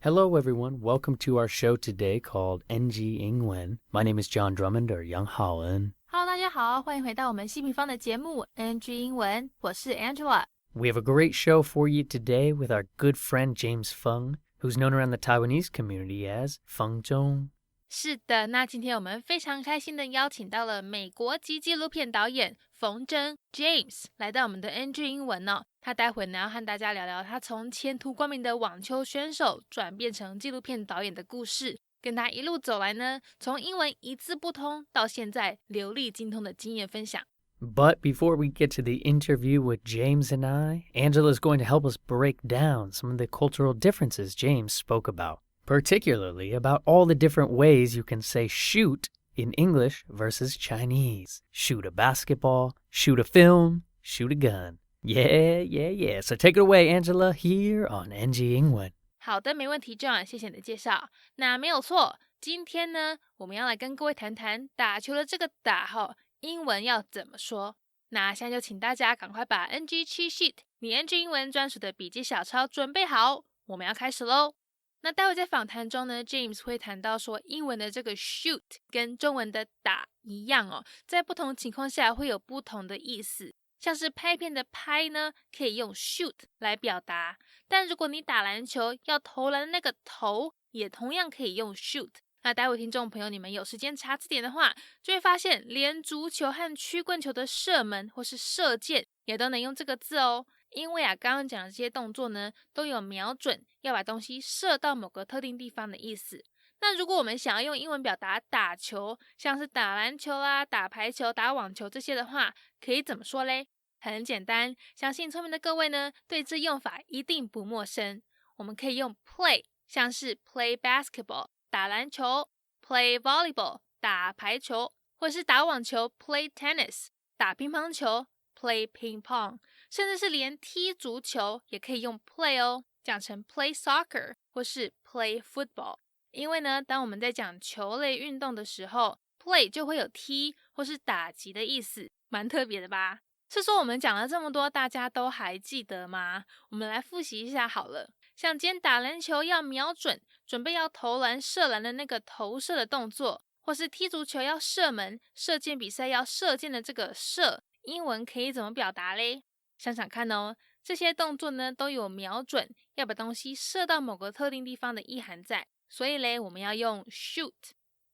Hello everyone, welcome to our show today called NG 英文. My name is John Drummond or杨浩恩. Hello 大家好，欢迎回到我们西平方的节目 NG 英文，我是 Angela。We have a great show for you today with our good friend James Feng, who's known around the Taiwanese community as 冯中。是的，那今天我们非常开心的邀请到了美国籍纪录片导演冯真 James 来到我们的 NG 英文哦。他待会呢要和大家聊聊他从前途光明的网球选手转变成纪录片导演的故事，跟他一路走来呢，从英文一字不通到现在流利精通的经验分享。But before we get to the interview with James and I, Angela is going to help us break down some of the cultural differences James spoke about, particularly about all the different ways you can say shoot in English versus Chinese. Shoot a basketball, shoot a film, shoot a gun. Yeah. So take it away, Angela, here on NG 英文。好的，没问题 John， 谢谢你的介绍。那没有错，今天呢，我们要来跟各位谈谈打球的这个打号英文要怎么说。那现在就请大家赶快把 NG cheat sheet 你 NG 英文专属的笔记小抄准备好，我们要开始咯。那待会在访谈中呢 James 会谈到说英文的这个 shoot 跟中文的打一样哦，在不同情况下会有不同的意思。像是拍片的拍呢，可以用 shoot 来表达，但如果你打篮球要投篮的那个投，也同样可以用 shoot。那待会听众朋友你们有时间查字典的话，就会发现连足球和曲棍球的射门或是射箭也都能用这个字哦。因为刚刚讲的这些动作呢，都有瞄准要把东西射到某个特定地方的意思。那如果我们想要用英文表达打球，像是打篮球啦、打排球、打网球这些的话，可以怎么说嘞？很简单，相信聪明的各位呢，对这用法一定不陌生。我们可以用 play， 像是 play basketball 打篮球， play volleyball 打排球，或是打网球 play tennis 打乒乓球 play ping pong， 甚至是连踢足球也可以用 play 哦，讲成 play soccer 或是 play football。因为呢，当我们在讲球类运动的时候 play 就会有踢或是打击的意思，蛮特别的吧。是说我们讲了这么多，大家都还记得吗？我们来复习一下好了。像今天打篮球要瞄准，准备要投篮射篮的那个投射的动作，或是踢足球要射门，射箭比赛要射箭的这个射，英文可以怎么表达嘞？想想看哦，这些动作呢都有瞄准，要把东西射到某个特定地方的意涵在，所以嘞我们要用 shoot，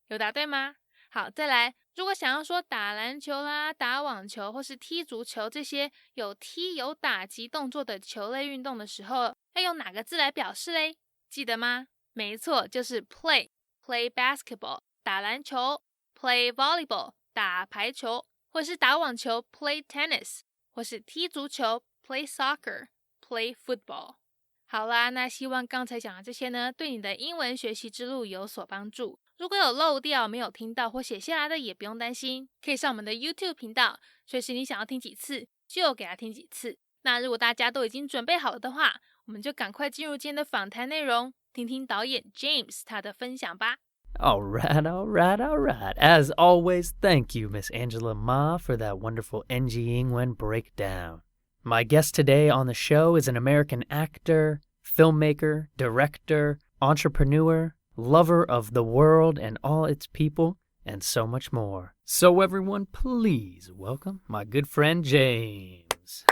有答对吗？好，再来，如果想要说打篮球啦、打网球或是踢足球这些有踢有打击动作的球类运动的时候，要用哪个字来表示嘞？记得吗？没错，就是 play basketball 打篮球， play volleyball 打排球，或是打网球 play tennis， 或是踢足球 play soccer play football。 好啦，那希望刚才讲的这些呢，对你的英文学习之路有所帮助。如果有漏掉、没有听到或写下来的，也不用担心，可以上我们的 YouTube 频道，随时你想要听几次就给他听几次。那如果大家都已经准备好了的话，我们就赶快进入今天的访谈内容，听听导演 James 他的分享吧。All right. As always, thank you, Miss Angela Ma, for that wonderful NG 英文 breakdown. My guest today on the show is an American actor, filmmaker, director, entrepreneur, lover of the world and all its people, and so much more. So everyone, please welcome my good friend James.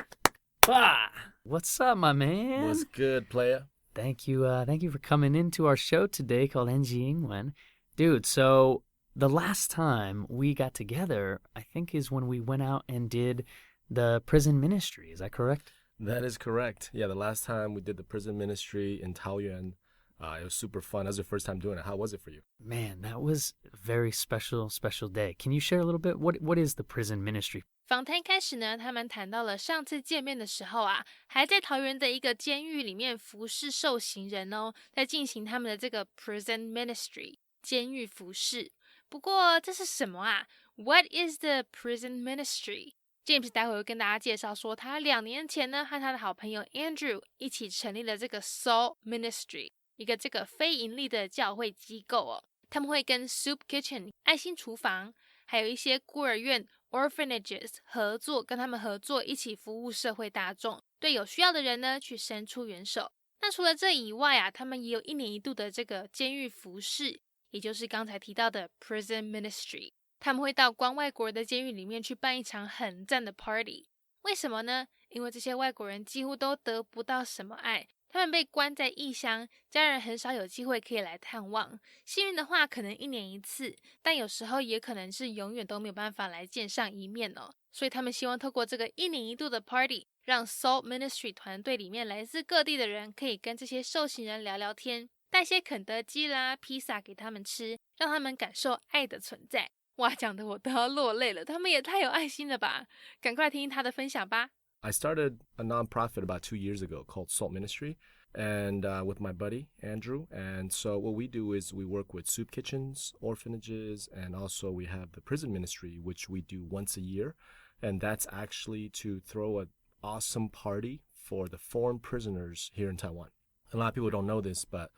What's up, my man? What's good, player? Thank you for coming into our show today called NG 英文. Dude, so the last time we got together, I think is when we went out and did the prison ministry. Is that correct? That is correct. Yeah, the last time we did the prison ministry in Taoyuan, it was super fun. That was your first time doing it. How was it for you? Man, that was a very special day. Can you share a little bit? What is the prison ministry? 访谈开始呢，他们谈到了上次见面的时候还在桃园的一个监狱里面服侍受刑人哦，在进行他们的这个 prison ministry 监狱服侍。不过这是什么？What is the prison ministry？ James 待会会跟大家介绍说，他2年前呢和他的好朋友 Andrew 一起成立了这个 Soul Ministry， 一个这个非盈利的教会机构哦。他们会跟 Soup Kitchen 爱心厨房，还有一些孤儿院 orphanages 合作，跟他们合作一起服务社会大众，对有需要的人呢去伸出援手。那那除了这以外啊，他们也有1年1度的这个监狱服饰，也就是刚才提到的 prison ministry。他们会到关外国人的监狱里面去办一场很赞的 party。为什么呢？因为这些外国人几乎都得不到什么爱，他们被关在异乡，家人很少有机会可以来探望。幸运的话，可能1年1次，但有时候也可能是永远都没有办法来见上一面哦。所以他们希望透过这个1年1度的 party， 让 Salt Ministry 团队里面来自各地的人可以跟这些受刑人聊聊天，带些肯德基啦、披萨给他们吃，让他们感受爱的存在。哇，讲得我都要落泪了，他们也太有爱心了吧！赶快听听他的分享吧。I started a nonprofit about 2 years ago called Salt Ministry, and with my buddy Andrew. And so what we do is we work with soup kitchens, orphanages, and also we have the prison ministry, which we do once a year. And that's actually to throw an awesome party for the foreign prisoners here in Taiwan. A lot of people don't know this, but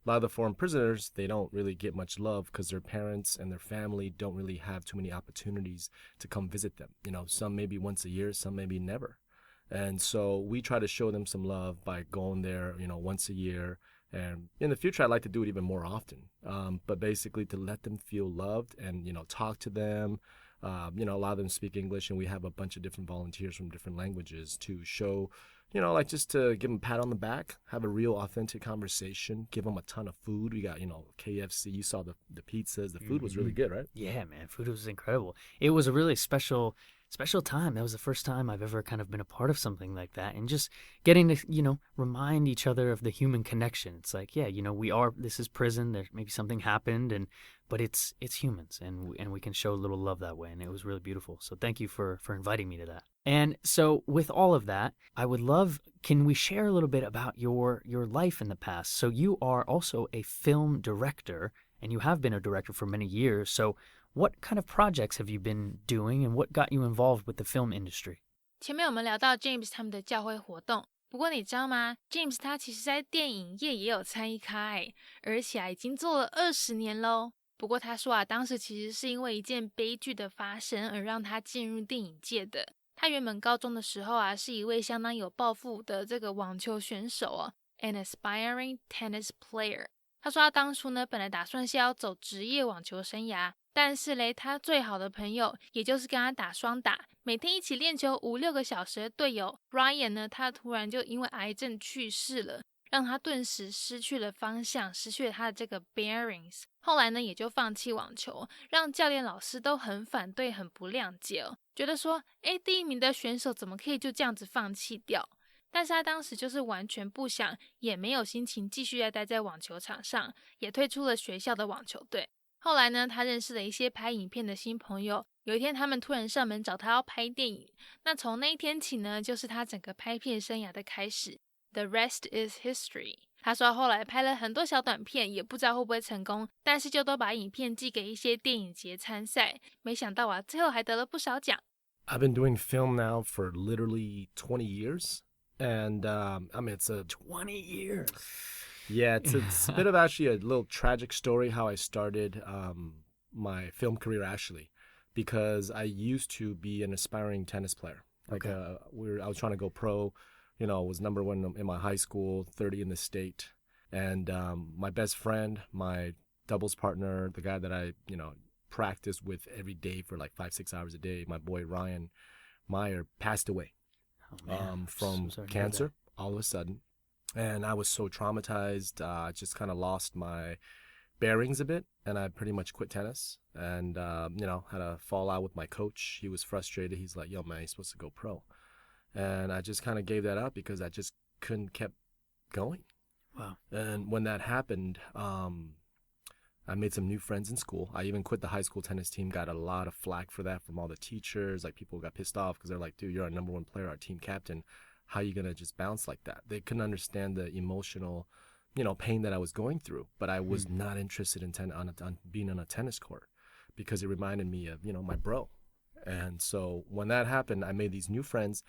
a lot of the foreign prisoners, they don't really get much love because their parents and their family don't really have too many opportunities to come visit them. You know, some maybe once a year, some maybe never. And so we try to show them some love by going there, you know, once a year. And in the future, I'd like to do it even more often. But basically to let them feel loved and, you know, talk to them. You know, a lot of them speak English, and we have a bunch of different volunteers from different languages to show, you know, like just to give them a pat on the back, have a real authentic conversation, give them a ton of food. We got, you know, KFC. You saw the pizzas. The food was really good, right? Yeah, man. Food was incredible. It was a really special time. That was the first time I've ever kind of been a part of something like that. And just getting to, you know, remind each other of the human connection. It's like, yeah, you know, this is prison. There maybe something happened, but it's humans, and we can show a little love that way. And it was really beautiful. So thank you for inviting me to that. And so with all of that, I would love, can we share a little bit about your life in the past? So you are also a film director, and you have been a director for many years. So what kind of projects have you been doing, and what got you involved with the film industry? 前面我们聊到 James 他们的教会活动，不过你知道吗 ？James 他其实在电影业也有参与咖，而且已经做了20年咯。不过他说当时其实是因为一件悲剧的发生而让他进入电影界的。他原本高中的时候是一位相当有抱负的这个网球选手an aspiring tennis player。他说他当初呢本来打算是要走职业网球生涯，但是嘞他最好的朋友，也就是跟他打双打，每天一起练球5-6个小时的队友 Ryan 呢，他突然就因为癌症去世了，让他顿时失去了方向，失去了他的这个 bearings。后来呢也就放弃网球，让教练老师都很反对，很不谅解觉得说第一名的选手怎么可以就这样子放弃掉。但是他当时就是完全不想，也没有心情继续再待在网球场上，也退出了学校的网球队。后来呢他认识了一些拍影片的新朋友，有一天他们突然上门找他要拍电影，那从那一天起呢就是他整个拍片生涯的开始。 The rest is history。 他说后来拍了很多小短片，也不知道会不会成功，但是就都把影片寄给一些电影节参赛，没想到最后还得了不少奖。 I've been doing film now for literally 20 years. And I mean, it's a 20 years. Yeah, it's a bit of actually a little tragic story how I started my film career actually, because I used to be an aspiring tennis player. Like I was trying to go pro, you know, was number 1 in my high school, 30 in the state. And my best friend, my doubles partner, the guy that I, you know, practiced with every day for like 5-6 hours a day, my boy Ryan Meyer, passed away. From cancer all of a sudden, and I was so traumatized. I just kind of lost my bearings a bit, and I pretty much quit tennis, and you know, had a fallout with my coach. He was frustrated. He's like, yo man, you're supposed to go pro, and I just kind of gave that up because I just couldn't keep going. Wow. And when that happened, I made some new friends in school. I even quit the high school tennis team, got a lot of flack for that from all the teachers. Like, people got pissed off because they're like, dude, you're our number 1 player, our team captain. How are you going to just bounce like that? They couldn't understand the emotional, you know, pain that I was going through. But I was not interested in on being on a tennis court because it reminded me of, you know, my bro. And so when that happened, I made these new friends.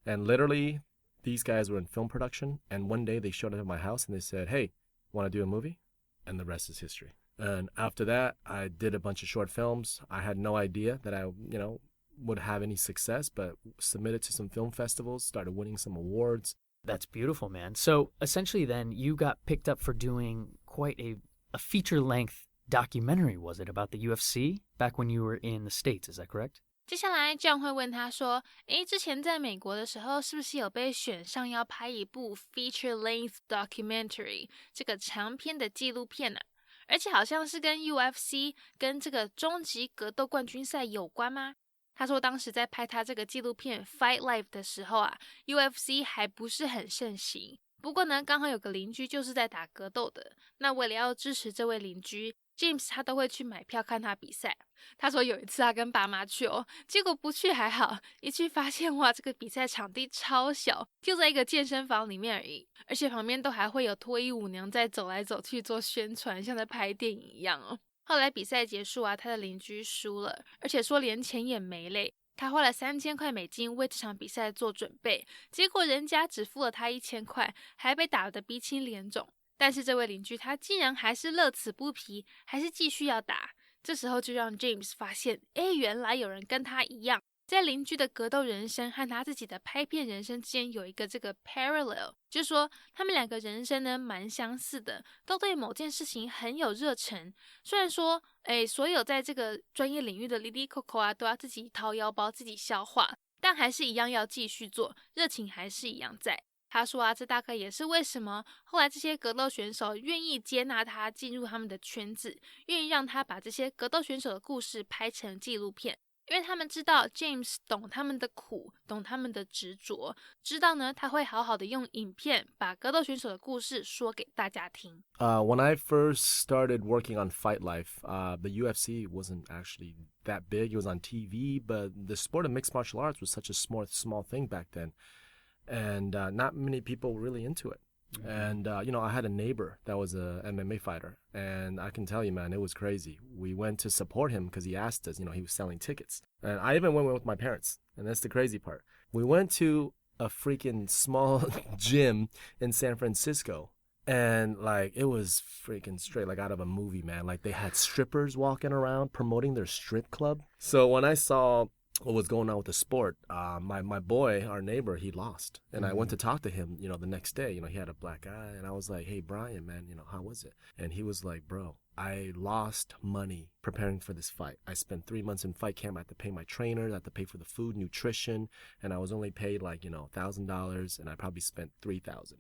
And literally, these guys were in film production. And one day they showed up at my house and they said, hey, want to do a movie? And the rest is history. And after that, I did a bunch of short films. I had no idea that I, you know, would have any success, but submitted to some film festivals, started winning some awards. That's beautiful, man. So essentially then you got picked up for doing quite a feature-length documentary, was it, about the UFC back when you were in the States, is that correct? 接下来 John 会问他说，之前在美国的时候是不是有被选上要拍一部 feature-length documentary 这个长篇的纪录片呢？而且好像是跟 UFC 跟这个终极格斗冠军赛有关吗？他说当时在拍他这个纪录片 Fight Life 的时候啊 UFC 还不是很盛行，不过呢刚好有个邻居就是在打格斗的，那为了要支持这位邻居James 他都会去买票看他比赛。他说有一次他跟爸妈去结果不去还好，一去发现哇，这个比赛场地超小，就在一个健身房里面而已，而且旁边都还会有脱衣舞娘在走来走去做宣传，像在拍电影一样后来比赛结束啊，他的邻居输了，而且说连钱也没嘞。他花了3000块美金为这场比赛做准备，结果人家只付了他1000块，还被打得鼻青脸肿。但是这位邻居他竟然还是乐此不疲，还是继续要打。这时候就让 James 发现，原来有人跟他一样，在邻居的格斗人生和他自己的拍片人生之间有一个这个 parallel， 就是说他们两个人生呢蛮相似的，都对某件事情很有热忱。虽然说所有在这个专业领域的哩哩扣扣啊都要自己掏腰包自己消化，但还是一样要继续做，热情还是一样在。他说啊，这大概也是为什么后来这些格斗选手愿意接纳他进入他们的圈子，愿意让他把这些格斗选手的故事拍成纪录片，因为他们知道 James 懂他们的苦，懂他们的执着，知道呢他会好好的用影片把格斗选手的故事说给大家听。When I first started working on Fight Life, the UFC wasn't actually that big. It was on TV, but the sport of mixed martial arts was such a small thing back then.And not many people were really into it. And, I had a neighbor that was a MMA fighter. And I can tell you, man, it was crazy. We went to support him because he asked us, he was selling tickets. And I even went with my parents. And that's the crazy part. We went to a freaking small gym in San Francisco. And, it was freaking straight, out of a movie, man. They had strippers walking around promoting their strip club. So when I saw...what was going on with the sport, my boy, our neighbor, he lost. And I went to talk to him, the next day. He had a black eye. And I was like, hey, Brian, man, how was it? And he was like, bro, I lost money preparing for this fight. I spent 3 months in fight camp. I had to pay my trainers. I had to pay for the food, nutrition. And I was only paid $1,000. And I probably spent $3,000.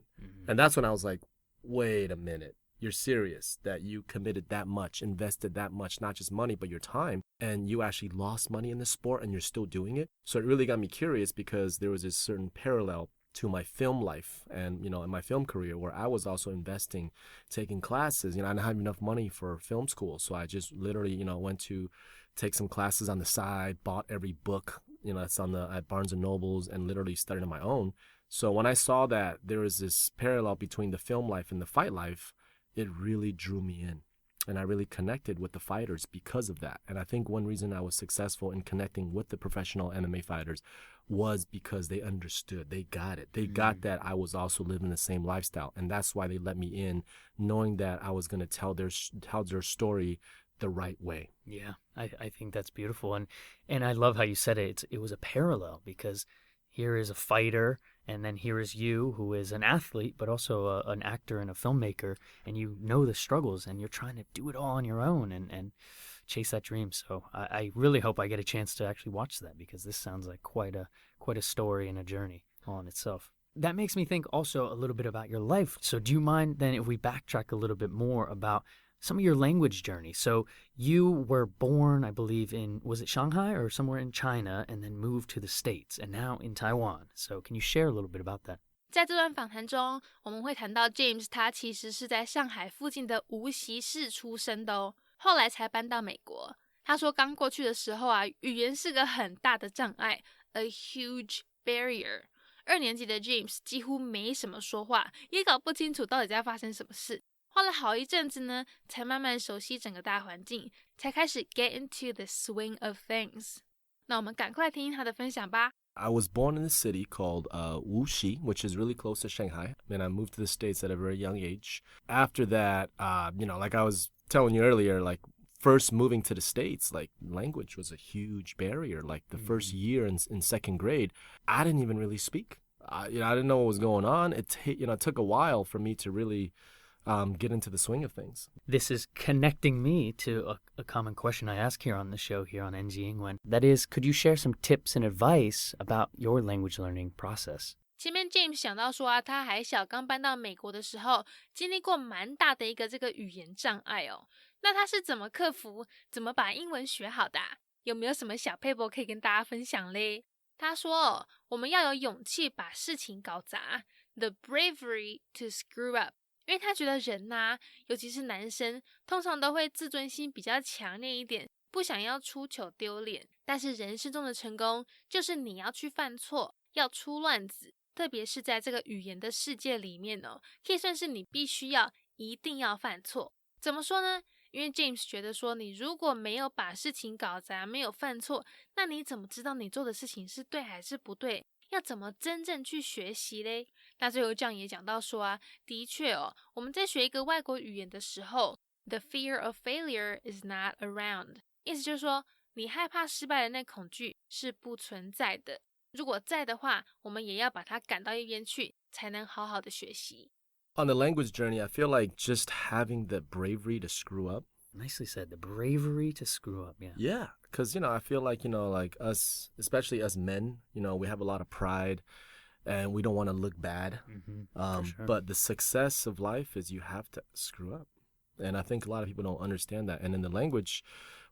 And that's when I was like, wait a minute. You're serious that you committed that much, invested that much, not just money, but your time, and you actually lost money in the sport and you're still doing it? So it really got me curious because there was a certain parallel to my film life and, in my film career where I was also investing, taking classes. I didn't have enough money for film school. So I just literally, went to take some classes on the side, bought every book, that's at Barnes and Nobles and literally studied on my own. So when I saw that there was this parallel between the film life and the fight life, it really drew me in. And I really connected with the fighters because of that. And I think one reason I was successful in connecting with the professional MMA fighters was because they understood. They got it. They got that I was also living the same lifestyle. And that's why they let me in, knowing that I was going to tell their story the right way. Yeah, I think that's beautiful. And I love how you said it. It was a parallel because here is a fighter, and then here is you, who is an athlete, but also an actor and a filmmaker, and you know the struggles, and you're trying to do it all on your own and chase that dream. So I really hope I get a chance to actually watch that because this sounds like quite a story and a journey all in itself. That makes me think also a little bit about your life. So do you mind then if we backtrack a little bit more about some of your language journey? So you were born, I believe, was it Shanghai or somewhere in China, and then moved to the States, and now in Taiwan. So can you share a little bit about that? 在这段访谈中，我们会谈到 James 他其实是在上海附近的无锡市出生的后来才搬到美国。他说刚过去的时候啊，语言是个很大的障碍 ，a huge barrier。2年级的 James 几乎没什么说话，也搞不清楚到底在发生什么事。花了好一阵子呢，才慢慢熟悉整个大环境，才开始 get into the swing of things。那我们赶快听他的分享吧。I was born in a city called Wuxi, which is really close to Shanghai, and I moved to the States at a very young age. After that, like I was telling you earlier, first moving to the States, language was a huge barrier. The first year in second grade, I didn't even really speak. I didn't know what was going on. It took a while for me to really get into the swing of things. This is connecting me to a common question I ask here on the show here on NG 英文. That is, could you share some tips and advice about your language learning process? 前面 James 想到说他还小，刚搬到美国的时候，经历过蛮大的一个这个语言障碍哦。那他是怎么克服，怎么把英文学好的有没有什么小撇步可以跟大家分享嘞？他说我们要有勇气把事情搞砸 ，the bravery to screw up。因为他觉得人尤其是男生，通常都会自尊心比较强烈一点，不想要出糗丢脸。但是人生中的成功，就是你要去犯错，要出乱子。特别是在这个语言的世界里面可以算是你必须要一定要犯错。怎么说呢？因为 James 觉得说，你如果没有把事情搞砸，没有犯错，那你怎么知道你做的事情是对还是不对？要怎么真正去学习嘞？那最后这样也讲到说的确我们在学一个外国语言的时候 ，the fear of failure is not around， 意思就是说，你害怕失败的那恐惧是不存在的。如果在的话，我们也要把它赶到一边去，才能好好的学习。On the language journey, I feel like just having the bravery to screw up. Nicely said. The bravery to screw up. Yeah. Yeah, because I feel like like us, especially as men, we have a lot of pride, and we don't want to look bad. For sure. But the success of life is you have to screw up, and I think a lot of people don't understand that. And in the language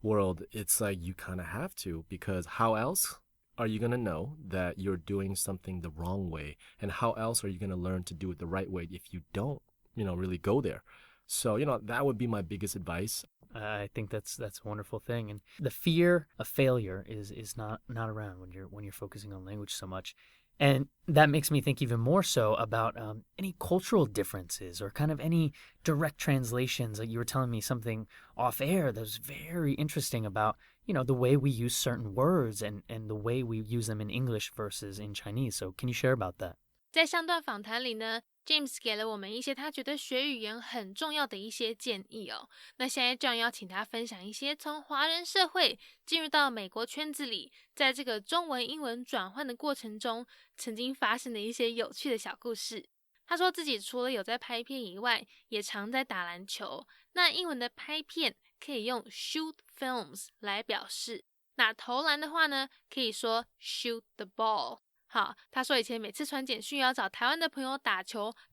world, it's like you kind of have to, because how else are you going to know that you're doing something the wrong way? And how else are you going to learn to do it the right way if you don't, really go there? So, that would be my biggest advice. I think that's a wonderful thing. And the fear of failure is not around when you're focusing on language so much. And that makes me think even more so about any cultural differences or kind of any direct translations. Like you were telling me something off air that was very interesting about, the way we use certain words and the way we use them in English versus in Chinese. So can you share about that? 在上段访谈里呢 James 给了我们一些他觉得学语言很重要的一些建议那现在John要请他分享一些从华人社会进入到美国圈子里，在这个中文英文转换的过程中曾经发生的一些有趣的小故事。他说自己除了有在拍片以外，也常在打篮球。那英文的拍片可以用 shoot films 来表示，那投篮的话呢，可以说 shoot the ball。好，他说以前每次传简讯要找台湾的朋友打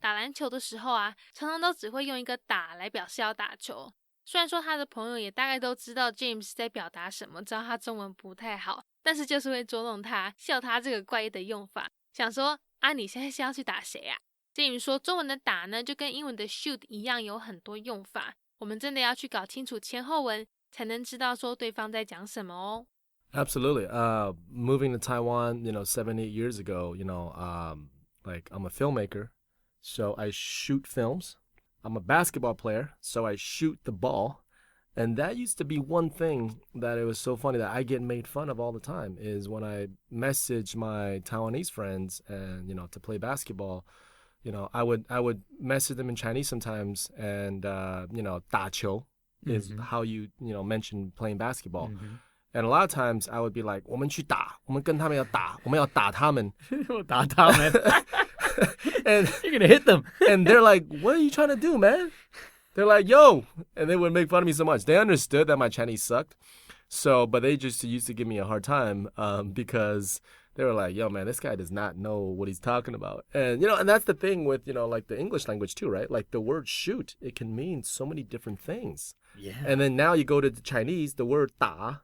篮球的时候常常都只会用一个打来表示要打球。虽然说他的朋友也大概都知道 James 在表达什么，知道他中文不太好，但是就是会捉弄他，笑他这个怪异的用法，想说你现在是要去打谁James 说中文的打呢，就跟英文的 shoot 一样，有很多用法，我们真的要去搞清楚前后文，才能知道说对方在讲什么Absolutely. Moving to Taiwan, 7-8 years ago, like I'm a filmmaker, so I shoot films. I'm a basketball player, so I shoot the ball. And that used to be one thing that it was so funny that I get made fun of all the time is when I message my Taiwanese friends and, to play basketball, I would message them in Chinese sometimes and, 打球 is how you, mention playing basketball. And a lot of times I would be like, 我们去打，我们跟他们要打，我们要打他们。打他们。And you're going to hit them. And they're like, what are you trying to do, man? They're like, yo. And they would make fun of me so much. They understood that my Chinese sucked. But they just used to give me a hard time because they were like, yo, man, this guy does not know what he's talking about. And, and that's the thing with, like the English language too, right? Like the word shoot, it can mean so many different things. Yeah. And then now you go to the Chinese, the word 打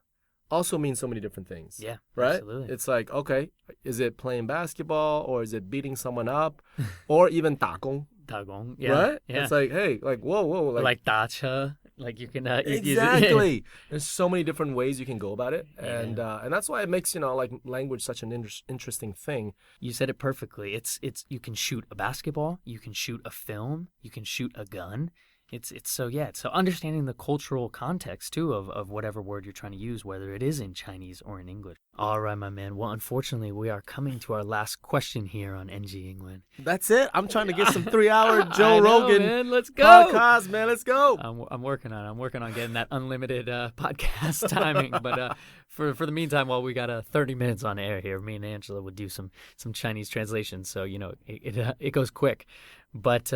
also means so many different things. Yeah, right? Absolutely. It's like, okay, is it playing basketball or is it beating someone up or even 打工? 打工, yeah. Right? Yeah. It's like, hey, like, whoa. Like 打车. Like you can exactly. There's so many different ways you can go about it. Yeah. And that's why it makes, like language such an interesting thing. You said it perfectly. It's you can shoot a basketball, you can shoot a film, you can shoot a gun. So understanding the cultural context too of whatever word you're trying to use, whether it is in Chinese or in English. All right, my man. Well, unfortunately, we are coming to our last question here on NG England. That's it. I'm trying to get some 3-hour Joe Rogan man. Let's go. podcast, man. Let's go. I'm working on getting that unlimited podcast timing. But for the meantime, while we got 30 minutes on air here, me and Angela would do some Chinese translation. So it goes quick. But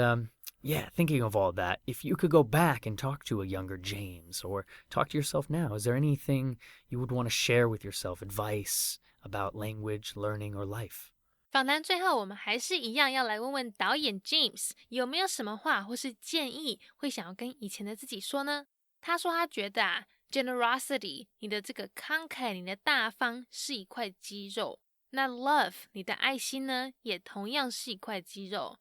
thinking of all that, if you could go back and talk to a younger James or talk to yourself now, is there anything you would want to share with yourself, advice about language, learning, or life? 访谈最后，我们还是一样要来问问导演 James 有没有什么话或是建议会想要跟以前的自己说呢？他说他觉得generosity 你的这个慷慨，你的大方是一块肌肉，那 love 你的爱心呢，也同样是一块肌肉。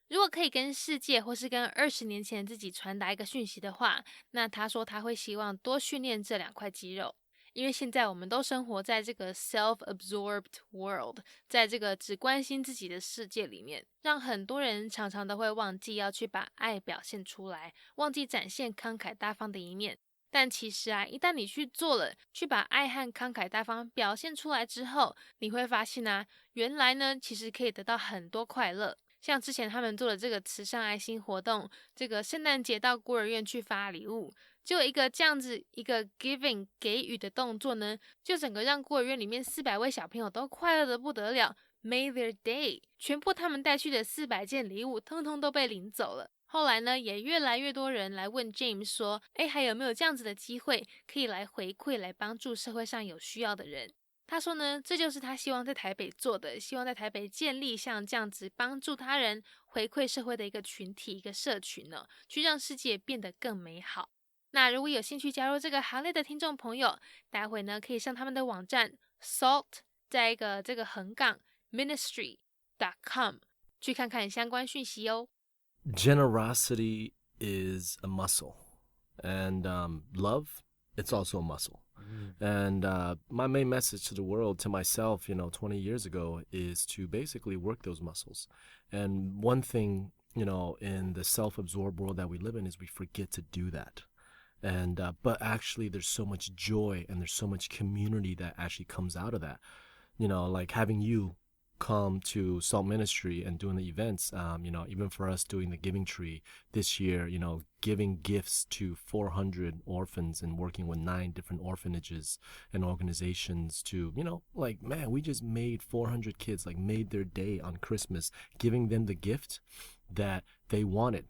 如果可以跟世界或是跟20年前自己传达一个讯息的话，那他说他会希望多训练这2块肌肉。因为现在我们都生活在这个 self-absorbed world， 在这个只关心自己的世界里面，让很多人常常都会忘记要去把爱表现出来，忘记展现慷慨大方的一面。但其实一旦你去做了，去把爱和慷慨大方表现出来之后，你会发现原来呢其实可以得到很多快乐。像之前他们做的这个慈善爱心活动，这个圣诞节到孤儿院去发礼物，就有一个这样子一个 giving 给予的动作呢，就整个让孤儿院里面400位小朋友都快乐的不得了， made their day， 全部他们带去的400件礼物通通都被领走了。后来呢，也越来越多人来问 James 说，还有没有这样子的机会可以来回馈，来帮助社会上有需要的人。他说呢，这就是他希望在台北做的，希望在台北建立像这样子帮助他人、回馈社会的一个群体、一个社群呢，去让世界变得更美好。那如果有兴趣加入这个行列的听众朋友，待会呢可以上他们的网站 salt 在一个这个横杠 ministry.com 去看看相关讯息哦。Generosity is a muscle, and love, it's also a muscle. And my main message to the world, to myself, 20 years ago, is to basically work those muscles. And one thing, in the self-absorbed world that we live in is we forget to do that. And but actually there's so much joy and there's so much community that actually comes out of that. Like having you come to Salt Ministry and doing the events, even for us doing the Giving Tree this year, giving gifts to 400 orphans and working with 9 different orphanages and organizations to, man, we just made 400 kids, made their day on Christmas, giving them the gift that they wanted.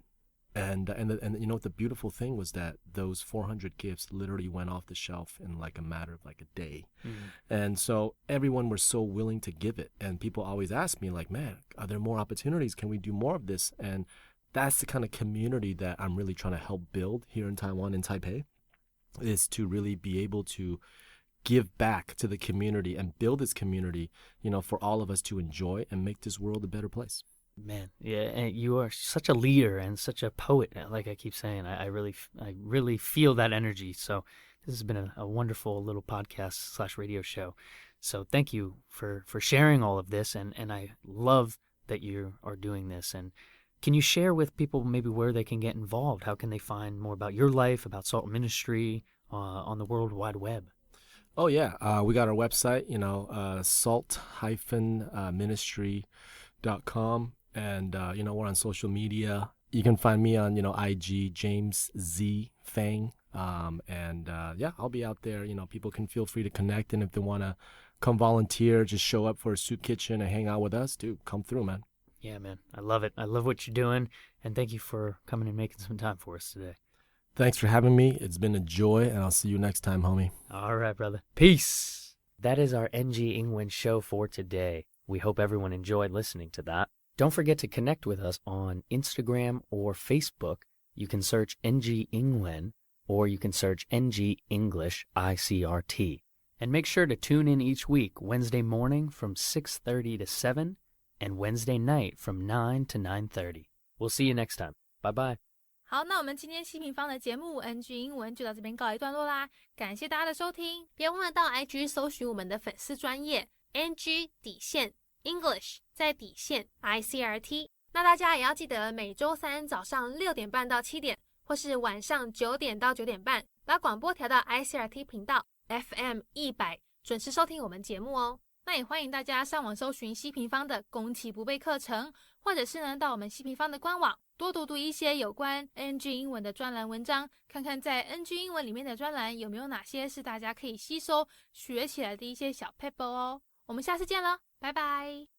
And the beautiful thing was that those 400 gifts literally went off the shelf in a matter of a day. And so everyone was so willing to give it. And people always ask me man, are there more opportunities? Can we do more of this? And that's the kind of community that I'm really trying to help build here in Taiwan, in Taipei, is to really be able to give back to the community and build this community, for all of us to enjoy and make this world a better place. Man, yeah, and you are such a leader and such a poet. Like I keep saying, I really feel that energy. So this has been a wonderful little podcast / radio show. So thank you for sharing all of this, and I love that you are doing this. And can you share with people maybe where they can get involved? How can they find more about your life, about Salt Ministry on the World Wide Web? Oh yeah, we got our website, salt-ministry.com. And, we're on social media. You can find me on, IG, James Z Feng. I'll be out there. People can feel free to connect. And if they want to come volunteer, just show up for a soup kitchen and hang out with us, dude, come through, man. Yeah, man. I love it. I love what you're doing. And thank you for coming and making some time for us today. Thanks for having me. It's been a joy, and I'll see you next time, homie. All right, brother. Peace. That is our NG England show for today. We hope everyone enjoyed listening to that. Don't forget to connect with us on Instagram or Facebook. You can search NG England, or you can search NG English ICRT. And make sure to tune in each week, Wednesday morning from 6:30 to 7, and Wednesday night from 9 to 9:30. We'll see you next time. Bye-bye. 好，那我们今天西平方的节目 NG 英文就到这边告一段落啦，感谢大家的收听，别忘了到 IG 搜寻我们的粉丝专页 NG English 在ICRT。那大家也要记得每周三早上6点半到7点或是晚上9点到9点半，把广播调到 ICRT 频道 FM100，准时收听我们节目哦。那也欢迎大家上网搜寻西平方的攻其不备课程，或者是呢到我们西平方的官网多读读一些有关 NG 英文的专栏文章，看看在 NG 英文里面的专栏有没有哪些是大家可以吸收学起来的一些小撇步哦。我们下次见了，拜拜。